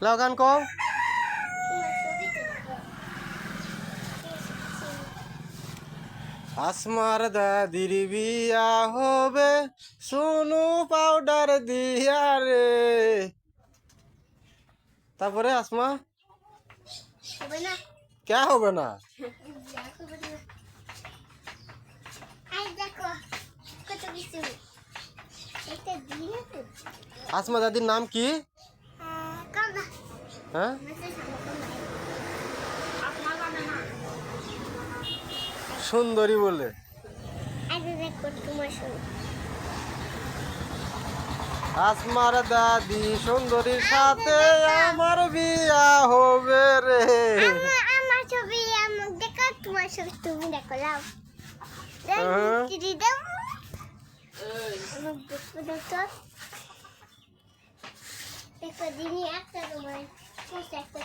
লাও গান কও। আসমার দাদির বিয়া হবে সোনু পাউডার দিয়া রে। তারপরে আসমা হবে না কে হবে না? দেখো কত কিছু এটা দিয়ে তো আসমা দাদির নাম কি? কামনা হ্যাঁ সুন্দরী বলে। আগে দেখো তোমার শুনো আসমার দাদি সুন্দরীর সাথে আমার বিয়া হবে রে। আমার ছবি আমার দেখো তোমার ছবি তুমি দেখো লাও হ্যাঁ। দিদি দাও আমার দেখো দেখো দেখো দিদি একটা তোমার একটা